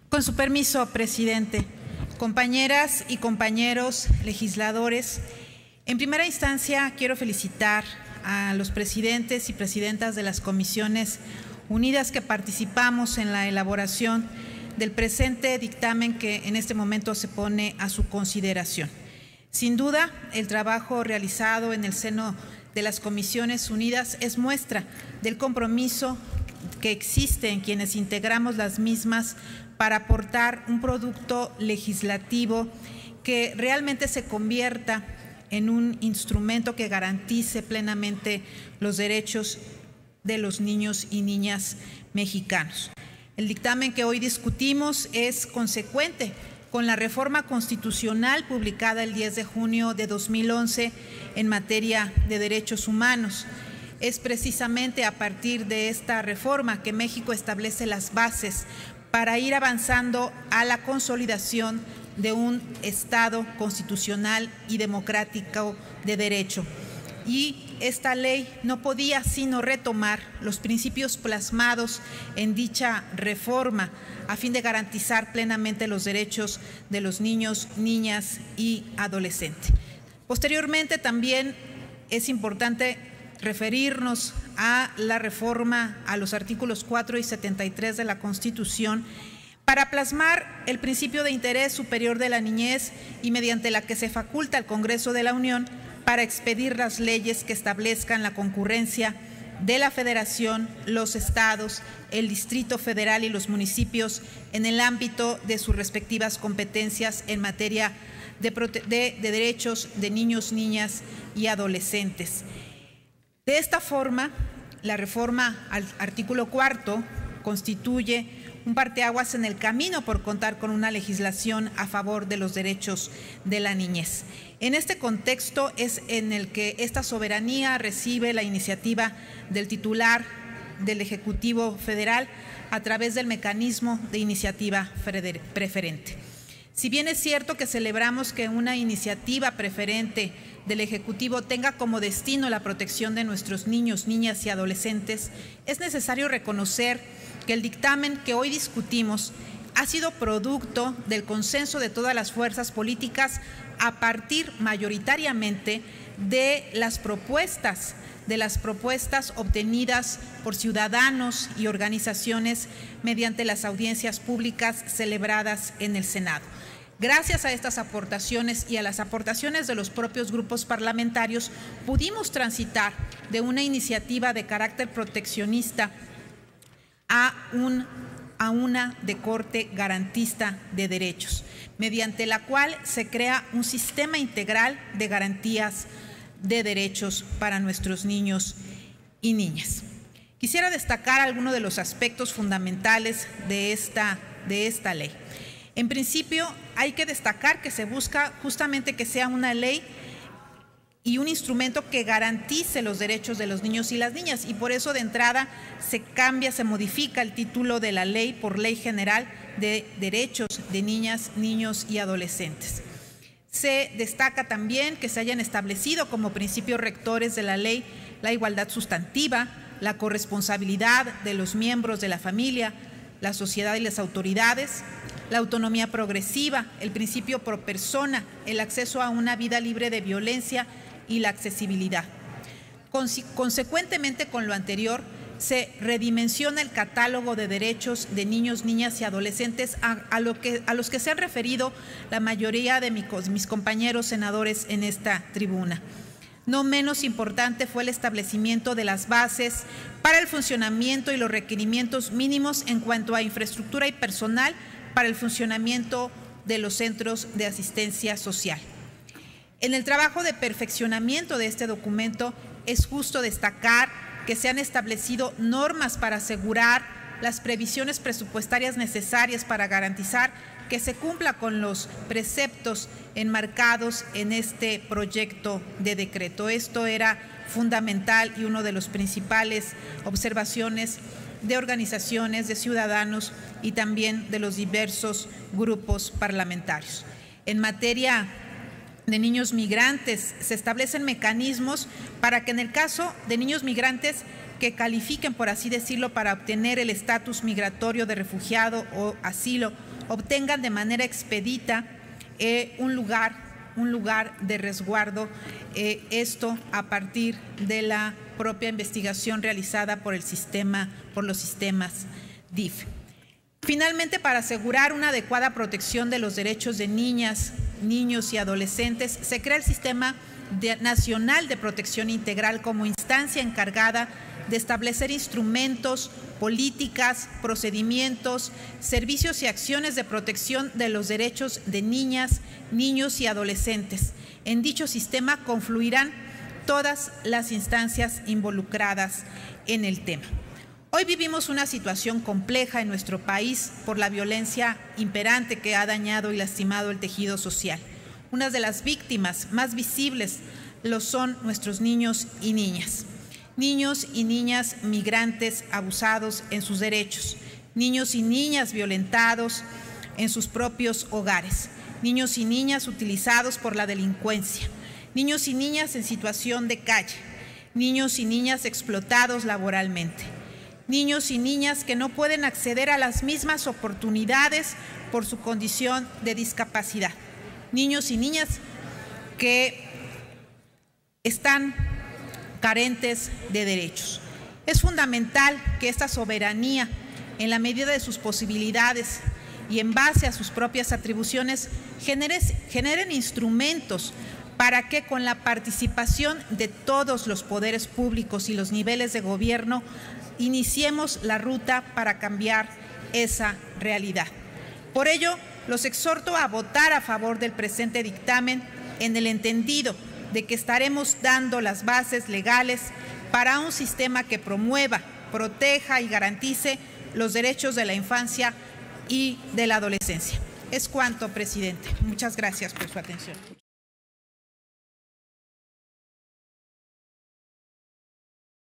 Con su permiso, presidente, compañeras y compañeros legisladores, en primera instancia quiero felicitar a los presidentes y presidentas de las comisiones unidas que participamos en la elaboración del presente dictamen que en este momento se pone a su consideración. Sin duda, el trabajo realizado en el seno de las Comisiones Unidas es muestra del compromiso que existe en quienes integramos las mismas para aportar un producto legislativo que realmente se convierta en un instrumento que garantice plenamente los derechos de los niños y niñas mexicanos. El dictamen que hoy discutimos es consecuente con la reforma constitucional publicada el 10 de junio de 2011 en materia de derechos humanos. Es precisamente a partir de esta reforma que México establece las bases para ir avanzando a la consolidación de un Estado constitucional y democrático de derecho. Y esta ley no podía sino retomar los principios plasmados en dicha reforma a fin de garantizar plenamente los derechos de los niños, niñas y adolescentes. Posteriormente también es importante referirnos a la reforma a los artículos 4 y 73 de la Constitución para plasmar el principio de interés superior de la niñez y mediante la que se faculta al Congreso de la Unión para expedir las leyes que establezcan la concurrencia de la Federación, los estados, el Distrito Federal y los municipios en el ámbito de sus respectivas competencias en materia de derechos de niños, niñas y adolescentes. De esta forma, la reforma al artículo 4 constituye un parteaguas en el camino por contar con una legislación a favor de los derechos de la niñez. En este contexto es en el que esta soberanía recibe la iniciativa del titular del Ejecutivo Federal a través del mecanismo de iniciativa preferente. Si bien es cierto que celebramos que una iniciativa preferente del Ejecutivo tenga como destino la protección de nuestros niños, niñas y adolescentes, es necesario reconocer que el dictamen que hoy discutimos ha sido producto del consenso de todas las fuerzas políticas a partir mayoritariamente de las propuestas obtenidas por ciudadanos y organizaciones mediante las audiencias públicas celebradas en el Senado. Gracias a estas aportaciones y a las aportaciones de los propios grupos parlamentarios, pudimos transitar de una iniciativa de carácter proteccionista a una de corte garantista de derechos, mediante la cual se crea un sistema integral de garantías de derechos para nuestros niños y niñas. Quisiera destacar algunos de los aspectos fundamentales de esta ley. En principio, hay que destacar que se busca justamente que sea una ley y un instrumento que garantice los derechos de los niños y las niñas, y por eso de entrada se modifica el título de la ley por Ley General de Derechos de Niñas, Niños y Adolescentes. Se destaca también que se hayan establecido como principios rectores de la ley la igualdad sustantiva, la corresponsabilidad de los miembros de la familia, la sociedad y las autoridades, la autonomía progresiva, el principio pro persona, el acceso a una vida libre de violencia y la accesibilidad. Consecuentemente con lo anterior, se redimensiona el catálogo de derechos de niños, niñas y adolescentes a los que se han referido la mayoría de mis compañeros senadores en esta tribuna. No menos importante fue el establecimiento de las bases para el funcionamiento y los requerimientos mínimos en cuanto a infraestructura y personal para el funcionamiento de los centros de asistencia social. En el trabajo de perfeccionamiento de este documento es justo destacar que se han establecido normas para asegurar las previsiones presupuestarias necesarias para garantizar que se cumpla con los preceptos enmarcados en este proyecto de decreto. Esto era fundamental y una de las principales observaciones de organizaciones, de ciudadanos y también de los diversos grupos parlamentarios. En materia de niños migrantes, se establecen mecanismos para que en el caso de niños migrantes que califiquen, por así decirlo, para obtener el estatus migratorio de refugiado o asilo, obtengan de manera expedita un lugar de resguardo, esto a partir de la propia investigación realizada por los sistemas DIF. Finalmente, para asegurar una adecuada protección de los derechos de niñas, niños y adolescentes, se crea el Sistema Nacional de Protección Integral como instancia encargada de establecer instrumentos, políticas, procedimientos, servicios y acciones de protección de los derechos de niñas, niños y adolescentes. En dicho sistema confluirán todas las instancias involucradas en el tema. Hoy vivimos una situación compleja en nuestro país por la violencia imperante que ha dañado y lastimado el tejido social. Una de las víctimas más visibles lo son nuestros niños y niñas migrantes abusados en sus derechos, niños y niñas violentados en sus propios hogares, niños y niñas utilizados por la delincuencia, niños y niñas en situación de calle, niños y niñas explotados laboralmente, niños y niñas que no pueden acceder a las mismas oportunidades por su condición de discapacidad, niños y niñas que están carentes de derechos. Es fundamental que esta soberanía, en la medida de sus posibilidades y en base a sus propias atribuciones, generen instrumentos para que con la participación de todos los poderes públicos y los niveles de gobierno iniciemos la ruta para cambiar esa realidad. Por ello, los exhorto a votar a favor del presente dictamen en el entendido de que estaremos dando las bases legales para un sistema que promueva, proteja y garantice los derechos de la infancia y de la adolescencia. Es cuanto, presidente. Muchas gracias por su atención.